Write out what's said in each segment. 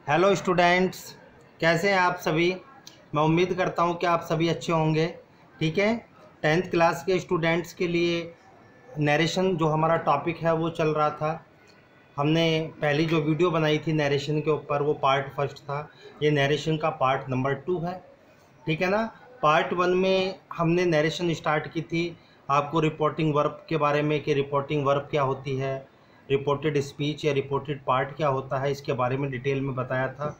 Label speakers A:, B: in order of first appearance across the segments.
A: Hello students, कैसे हैं आप सभी। मैं उम्मीद करता हूं कि आप सभी अच्छे होंगे। ठीक है, 10th क्लास के स्टूडेंट्स के लिए नरेशन जो हमारा टॉपिक है वो चल रहा था। हमने पहली जो वीडियो बनाई थी नरेशन के ऊपर वो पार्ट फर्स्ट था। ये नरेशन का पार्ट नंबर 2 है। ठीक है ना। पार्ट 1 में हमने नरेशन स्टार्ट की थी, आपको रिपोर्टिंग वर्ब के बारे में कि रिपोर्टिंग वर्ब क्या होती है, रिपोर्टेड स्पीच या रिपोर्टेड पार्ट क्या होता है, इसके बारे में डिटेल में बताया था।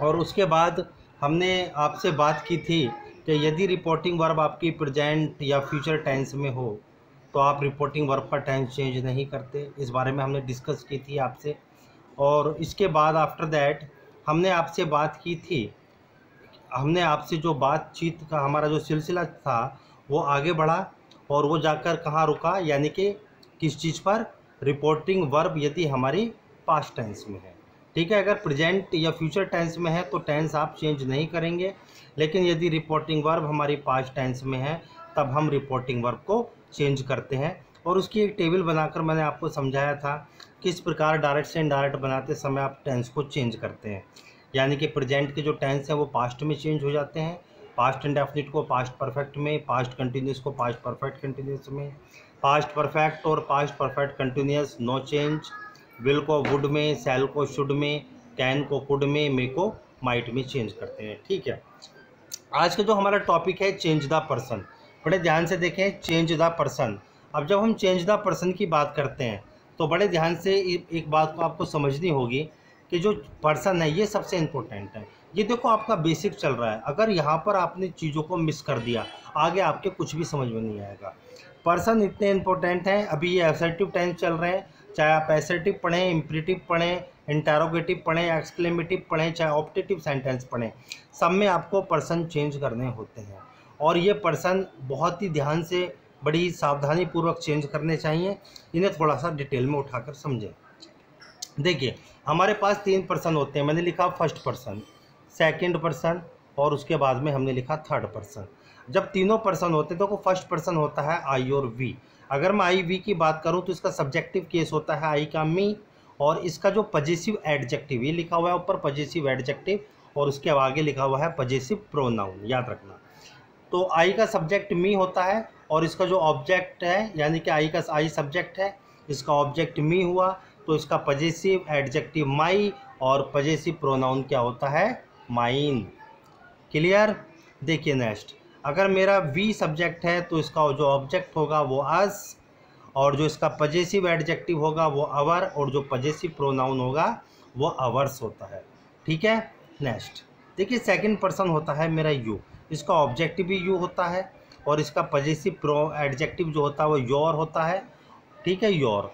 A: और उसके बाद हमने आपसे बात की थी कि यदि रिपोर्टिंग वर्ब आपकी प्रेजेंट या फ्यूचर टेंस में हो तो आप रिपोर्टिंग वर्ब का टेंस चेंज नहीं करते। इस बारे में हमने डिस्कस की थी आपसे। और इसके बाद आफ्टर दैट हमने आपसे बात की थी, हमने आपसे जो बातचीत का हमारा जो सिलसिला था वो आगे बढ़ा और वो जाकर कहाँ रुका, यानी कि किस चीज़ पर, रिपोर्टिंग वर्ब यदि हमारी पास्ट टेंस में है। ठीक है, अगर प्रेजेंट या फ्यूचर टेंस में है तो टेंस आप चेंज नहीं करेंगे, लेकिन यदि रिपोर्टिंग वर्ब हमारी पास्ट टेंस में है तब हम रिपोर्टिंग वर्ब को चेंज करते हैं। और उसकी एक टेबल बनाकर मैंने आपको समझाया था किस प्रकार डायरेक्ट से इनडायरेक्ट बनाते समय आप टेंस को चेंज करते हैं। यानी कि प्रेजेंट के जो टेंस हैं वो पास्ट में चेंज हो जाते हैं, पास्ट इंडेफिनिट को पास्ट परफेक्ट में, पास्ट कंटिन्यूस को पास्ट परफेक्ट कंटिन्यूस में, पास्ट परफेक्ट और past perfect continuous no change, will को वुड में, शैल को शुड में, कैन को कुड में, मे को माइट में चेंज करते हैं। ठीक है, आज का जो हमारा टॉपिक है चेंज द पर्सन। बड़े ध्यान से देखें, चेंज द पर्सन। अब जब हम चेंज द पर्सन की बात करते हैं तो बड़े ध्यान से एक बात को आपको समझनी होगी कि जो पर्सन है ये सबसे इम्पोर्टेंट है। ये देखो आपका बेसिक चल रहा है, अगर यहाँ पर आपने चीज़ों को मिस कर दिया आगे आपके कुछ भी समझ में नहीं आएगा। पर्सन इतने इम्पोर्टेंट हैं। अभी ये असर्टिव टेंस चल रहे हैं, चाहे आप असर्टिव पढ़ें, इम्परेटिव पढ़ें, इंटरोगेटिव पढ़ें, एक्सक्लेमेटिव पढ़ें, चाहे ऑप्टेटिव सेंटेंस पढ़ें, सब में आपको पर्सन चेंज करने होते हैं। और ये पर्सन बहुत ही ध्यान से, बड़ी सावधानी पूर्वक चेंज करने चाहिए। इन्हें थोड़ा सा डिटेल में उठाकर समझें। देखिए, हमारे पास 3 पर्सन होते हैं। मैंने लिखा फर्स्ट पर्सन, सेकंड पर्सन और उसके बाद में हमने लिखा थर्ड पर्सन। जब तीनों पर्सन होते हैं तो फर्स्ट पर्सन होता है आई और वी। अगर मैं आई वी की बात करूं तो इसका सब्जेक्टिव केस होता है आई का मी, और इसका जो पजेसिव एडजेक्टिव, ये लिखा हुआ है ऊपर पजेसिव एडजेक्टिव और उसके आगे लिखा हुआ है पजेसिव प्रोनाउन, याद रखना। तो आई का सब्जेक्ट मी होता है और इसका जो ऑब्जेक्ट है, यानी कि आई का आई सब्जेक्ट है, इसका ऑब्जेक्ट मी हुआ, तो इसका पजेसिव एडजेक्टिव माई और पजेसिव प्रोनाउन क्या होता है, माइन। क्लियर। देखिए नेक्स्ट, अगर मेरा वी सब्जेक्ट है तो इसका जो ऑब्जेक्ट होगा वो अस, और जो इसका पजेसिव एडजेक्टिव होगा वो अवर, और जो पजेसिव प्रोनाउन होगा वो अवर्स होता है। ठीक है। नेक्स्ट देखिए, सेकंड पर्सन होता है मेरा यू। इसका ऑब्जेक्टिव भी यू होता है और इसका पजेसिव एडजेक्टिव जो होता है वो योर होता है। ठीक है, योर।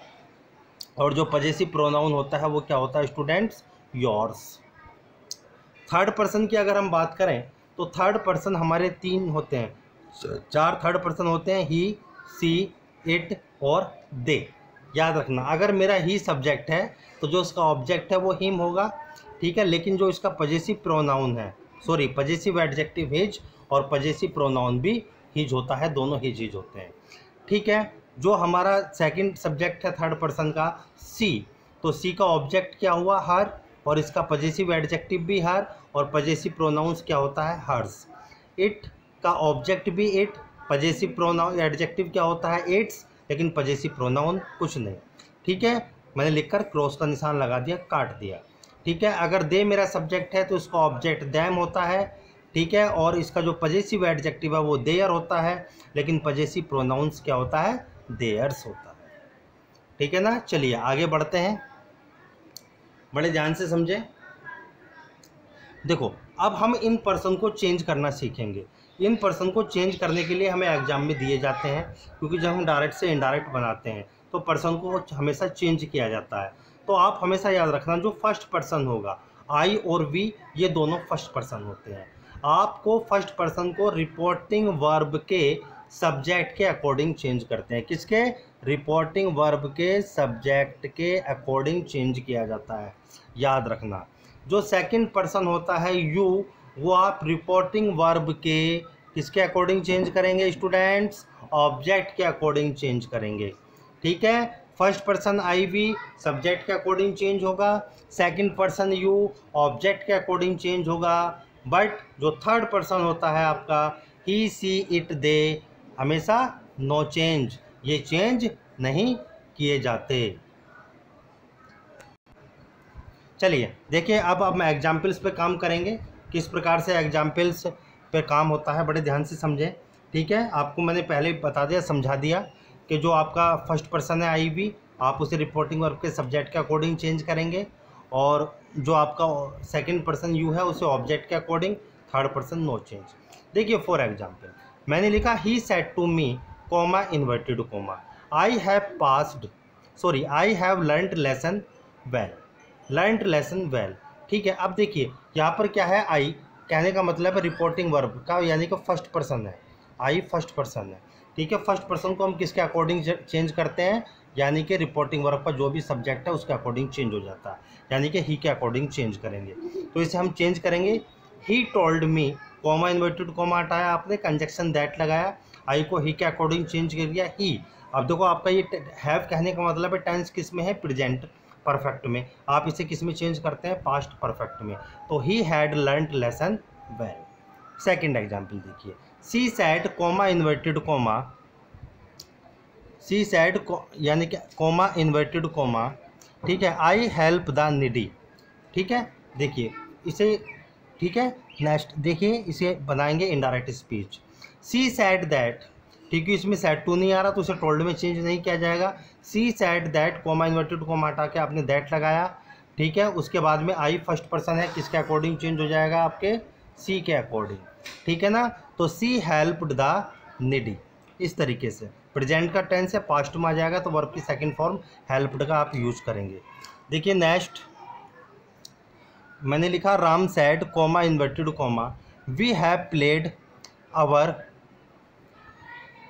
A: और जो पजेसिव प्रोनाउन होता है वो क्या होता है स्टूडेंट्स, योर्स। थर्ड पर्सन की अगर हम बात करें तो थर्ड पर्सन हमारे 3 होते हैं, 4 थर्ड पर्सन होते हैं, ही, सी, इट और दे। याद रखना, अगर मेरा ही सब्जेक्ट है तो जो उसका ऑब्जेक्ट है वो हिम होगा। ठीक है, लेकिन जो इसका पजेसिव प्रोनाउन है, सॉरी पजेसिव एडजेक्टिव हिज और पजेसिव प्रोनाउन भी हिज होता है, दोनों हिज होते हैं। ठीक है, जो हमारा सेकंड सब्जेक्ट है थर्ड पर्सन का सी, तो सी का ऑब्जेक्ट क्या हुआ, हर, और इसका पजेसिव एडजेक्टिव भी हर और पजेसिव प्रोनाउंस क्या होता है, हर्स। इट का ऑब्जेक्ट भी इट, पजेसिव प्रोनाउन एडजेक्टिव क्या होता है, इट्स, लेकिन पजेसिव प्रोनाउन कुछ नहीं। ठीक है, मैंने लिखकर क्रॉस का निशान लगा दिया, काट दिया। ठीक है, अगर दे मेरा सब्जेक्ट है तो इसका ऑब्जेक्ट दैम होता है। ठीक है, और इसका जो पजेसिव एडजेक्टिव है वो देयर होता है, लेकिन पजेसिव प्रोनाउंस क्या होता है, देयर्स होता है। ठीक है ना। चलिए आगे बढ़ते हैं, बड़े ध्यान से समझें। देखो, अब हम इन पर्सन को चेंज करना सीखेंगे। इन पर्सन को चेंज करने के लिए हमें एग्जाम में दिए जाते हैं, क्योंकि जब हम डायरेक्ट से इनडायरेक्ट बनाते हैं तो पर्सन को हमेशा चेंज किया जाता है। तो आप हमेशा याद रखना, जो फर्स्ट पर्सन होगा आई और वी, ये दोनों फर्स्ट पर्सन होते हैं। आपको फर्स्ट पर्सन को रिपोर्टिंग वर्ब के सब्जेक्ट के अकॉर्डिंग चेंज करते हैं। किसके, रिपोर्टिंग वर्ब के सब्जेक्ट के अकॉर्डिंग चेंज किया जाता है, याद रखना। जो सेकंड पर्सन होता है यू, वो आप रिपोर्टिंग वर्ब के किसके अकॉर्डिंग चेंज करेंगे स्टूडेंट्स, ऑब्जेक्ट के अकॉर्डिंग चेंज करेंगे। ठीक है, first person I we subject के अकॉर्डिंग चेंज होगा, सेकंड पर्सन यू ऑब्जेक्ट के अकॉर्डिंग चेंज होगा, बट जो थर्ड पर्सन होता है आपका ही सी इट दे हमेशा नो चेंज, ये चेंज नहीं किए जाते। चलिए देखिए अब हम एग्जाम्पल्स पे काम करेंगे, किस प्रकार से एग्जाम्पल्स पे काम होता है, बड़े ध्यान से समझें। ठीक है, आपको मैंने पहले बता दिया, समझा दिया कि जो आपका फर्स्ट पर्सन है आई वी, आप उसे रिपोर्टिंग वर्ब के सब्जेक्ट के अकॉर्डिंग चेंज करेंगे, और जो आपका सेकंड पर्सन यू है उसे ऑब्जेक्ट के according, third person no change. देखिए फॉर एग्जांपल मैंने लिखा he said to me comma inverted comma I have learned lesson well, learned lesson well. ठीक है, अब देखिए यहाँ पर क्या है, आई कहने का मतलब है रिपोर्टिंग वर्ब का, यानी कि फर्स्ट पर्सन है, आई फर्स्ट पर्सन है। ठीक है, फर्स्ट पर्सन को हम किसके अकॉर्डिंग चेंज करते हैं, यानी कि रिपोर्टिंग वर्ब का जो भी सब्जेक्ट है उसके अकॉर्डिंग चेंज हो जाता है, यानी कि ही के अकॉर्डिंग चेंज करेंगे। तो इसे हम चेंज करेंगे, he told me comma inverted comma हटाया आपने, कंजक्शन दैट लगाया, आई को ही के अकॉर्डिंग चेंज कर दिया ही। अब देखो आपका ये हैव कहने का मतलब है टेंस किस में है, प्रेजेंट परफेक्ट में, आप इसे किस में चेंज करते हैं, पास्ट परफेक्ट में। तो he had learned lesson well. Second example देखिए, सी सैड कॉमा इन्वर्टेड कॉमा, सी सैड यानी कि कॉमा इन्वर्टेड कॉमा, ठीक है, आई हेल्प द नीडी। ठीक है, देखिए इसे, ठीक है, नेक्स्ट देखिए इसे बनाएंगे indirect speech. She said that, ठीक है, इसमें सैड टू नहीं आ रहा तो उसे टोल्ड में चेंज नहीं किया जाएगा। She said that comma inverted comma हटा के आपने दैट लगाया। ठीक है, उसके बाद में आई फर्स्ट पर्सन है, किसके अकॉर्डिंग चेंज हो जाएगा, आपके सी के अकॉर्डिंग। ठीक है ना, तो सी हेल्प्ड द नीडी, इस तरीके से। प्रेजेंट का टेंस है, पास्ट में आ जाएगा तो वर्ब की सेकंड फॉर्म हेल्प्ड का आप यूज करेंगे। देखिए नेक्स्ट मैंने लिखा Ram said comma inverted comma we have played our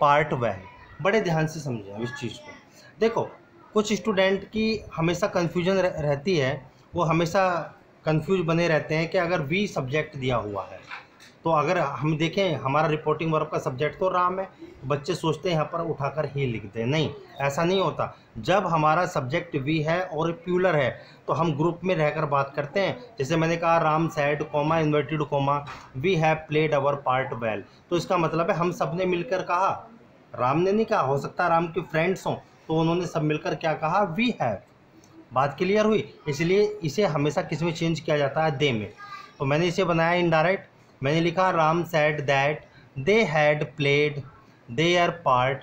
A: part well. बड़े ध्यान से समझें इस चीज़ को। देखो कुछ स्टूडेंट की हमेशा कन्फ्यूजन रहती है, वो हमेशा कंफ्यूज बने रहते हैं कि अगर वी सब्जेक्ट दिया हुआ है तो अगर हम देखें हमारा रिपोर्टिंग वर्ब का सब्जेक्ट तो राम है, बच्चे सोचते हैं यहाँ पर उठाकर ही लिखते हैं, नहीं ऐसा नहीं होता। जब हमारा सब्जेक्ट वी है और प्यूलर है तो हम ग्रुप में रहकर बात करते हैं। जैसे मैंने कहा Ram said comma inverted comma we have played our part well, तो इसका मतलब है हम सब ने मिलकर कहा, राम ने नहीं कहा, हो सकता है राम के फ्रेंड्स हों तो उन्होंने सब मिलकर क्या कहा, वी हैव। बात क्लियर हुई, इसलिए इसे हमेशा किस में चेंज किया जाता है, दे में। तो मैंने इसे बनाया इनडायरेक्ट, मैंने लिखा Ram said that they had played their part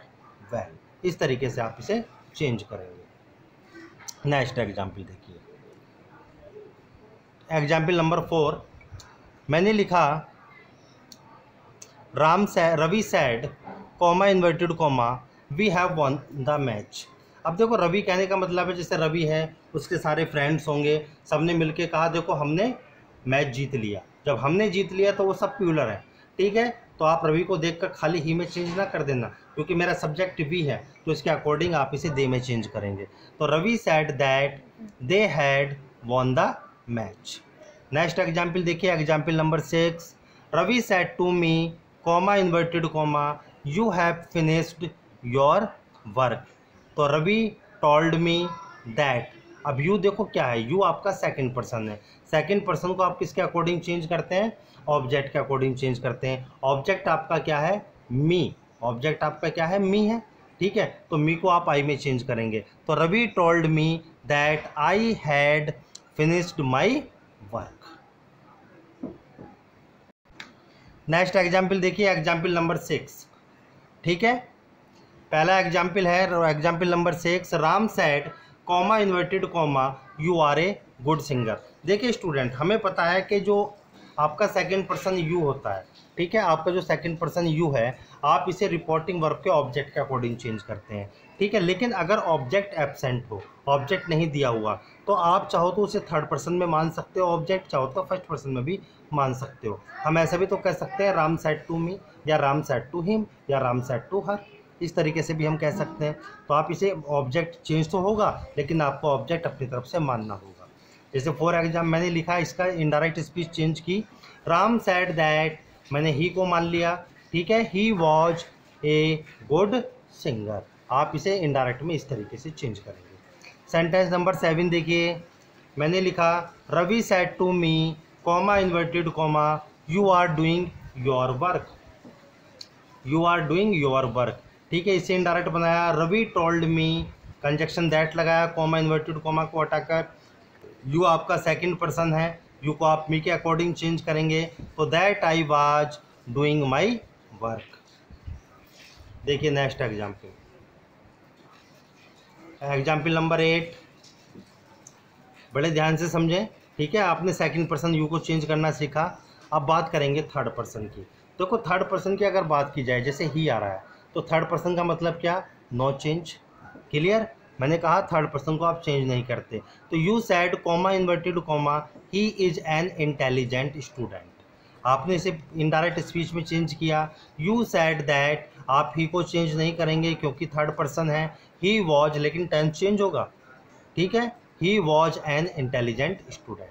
A: well, इस तरीके से आप इसे चेंज करेंगे। नेक्स्ट एग्जाम्पल देखिए, एग्जाम्पल नंबर 4 मैंने लिखा Ravi said comma inverted comma we have won the match. अब देखो रवि कहने का मतलब है जैसे रवि है उसके सारे फ्रेंड्स होंगे, सबने मिलके कहा देखो हमने मैच जीत लिया। जब हमने जीत लिया तो वो सब प्यूलर है, ठीक है, तो आप रवि को देखकर खाली ही में चेंज ना कर देना, क्योंकि मेरा सब्जेक्ट वी है तो इसके अकॉर्डिंग आप इसे दे में चेंज करेंगे। तो Ravi said that they had won the match. Next example देखिए, example number 6 Ravi said to me comma inverted comma you have finished your work. तो रवि टोल्ड मी दैट, अब यू देखो क्या है, यू आपका सेकंड पर्सन है, सेकंड पर्सन को आप किसके अकॉर्डिंग चेंज करते हैं, ऑब्जेक्ट के अकॉर्डिंग चेंज करते हैं। ऑब्जेक्ट आपका क्या है, मी, ऑब्जेक्ट आपका क्या है, मी है, ठीक है, तो मी को आप आई में चेंज करेंगे। तो Ravi told me that I had finished my work. Next example देखिए, एग्जाम्पल नंबर 6, ठीक है, पहला एग्जाम्पल है example number 6 Ram said comma inverted comma you are a good singer. देखिए स्टूडेंट, हमें पता है कि जो आपका सेकंड पर्सन यू होता है, ठीक है, आपका जो सेकंड पर्सन यू है आप इसे रिपोर्टिंग वर्ब के ऑब्जेक्ट के अकॉर्डिंग चेंज करते हैं, ठीक है, लेकिन अगर ऑब्जेक्ट एब्सेंट हो, ऑब्जेक्ट नहीं दिया हुआ, तो आप चाहो तो उसे थर्ड पर्सन में मान सकते हो ऑब्जेक्ट, चाहो तो फर्स्ट पर्सन में भी मान सकते हो। हम ऐसा भी तो कह सकते हैं राम सैड टू मी, या राम सैड टू हिम, या राम सैड टू हर, इस तरीके से भी हम कह सकते हैं। तो आप इसे ऑब्जेक्ट चेंज तो होगा लेकिन आपको ऑब्जेक्ट अपनी तरफ से मानना होगा। जैसे फॉर एग्जाम्पल मैंने लिखा, इसका इनडायरेक्ट स्पीच चेंज की, राम सैड दैट, मैंने ही को मान लिया, ठीक है, he was a good singer. आप इसे इनडायरेक्ट में इस तरीके से चेंज करेंगे। सेंटेंस नंबर 7 देखिए, मैंने लिखा Ravi said to me comma inverted comma you are doing your work, you are doing your work. ठीक है, इसे इनडायरेक्ट बनाया। Ravi told me, conjunction that लगाया, कॉमा इन्वर्टेड कॉमा को हटाकर, यू आपका सेकंड पर्सन है, यू को आप मी के अकॉर्डिंग चेंज करेंगे, तो that I was doing my work. देखिए नेक्स्ट एग्जाम्पल, एग्जाम्पल नंबर 8, बड़े ध्यान से समझें। ठीक है, आपने सेकंड पर्सन यू को चेंज करना सीखा। अब बात करेंगे थर्ड पर्सन की। देखो थर्ड पर्सन की अगर बात की जाए, जैसे ही आ रहा है, तो थर्ड पर्सन का मतलब क्या, नो चेंज। क्लियर, मैंने कहा थर्ड पर्सन को आप चेंज नहीं करते। तो you sad comma inverted comma he is an intelligent student, आपने इसे इनडायरेक्ट स्पीच में चेंज किया। यू सैड दैट, आप ही को चेंज नहीं करेंगे क्योंकि थर्ड पर्सन है। ही वॉज, लेकिन टेंस चेंज होगा। ठीक है, he was an intelligent student,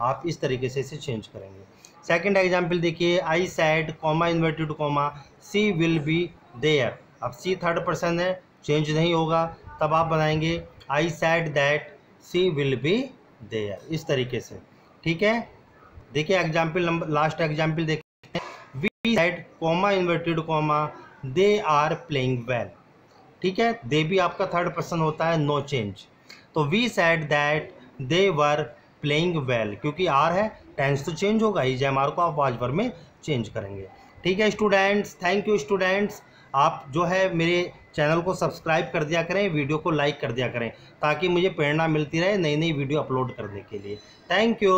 A: आप इस तरीके से इसे चेंज करेंगे। सेकंड एग्जाम्पल देखिए, I said comma inverted comma she will be there. अब सी थर्ड पर्सन है, चेंज नहीं होगा, तब आप बनाएंगे I said that she will be there, इस तरीके से। ठीक है, देखिए एग्जाम्पल नंबर, लास्ट एग्जाम्पल देखिए, we said comma inverted comma they are playing well. ठीक है, दे भी आपका थर्ड पर्सन होता है, नो चेंज। तो we said that they were playing well, क्योंकि आर है, टेंस तो चेंज होगा ही, जयमार को आप वाजवर में चेंज करेंगे। ठीक है स्टूडेंट्स, थैंक यू स्टूडेंट्स। आप जो है मेरे चैनल को सब्सक्राइब कर दिया करें, वीडियो को लाइक कर दिया करें, ताकि मुझे प्रेरणा मिलती रहे नई नई वीडियो अपलोड करने के लिए। Thank you.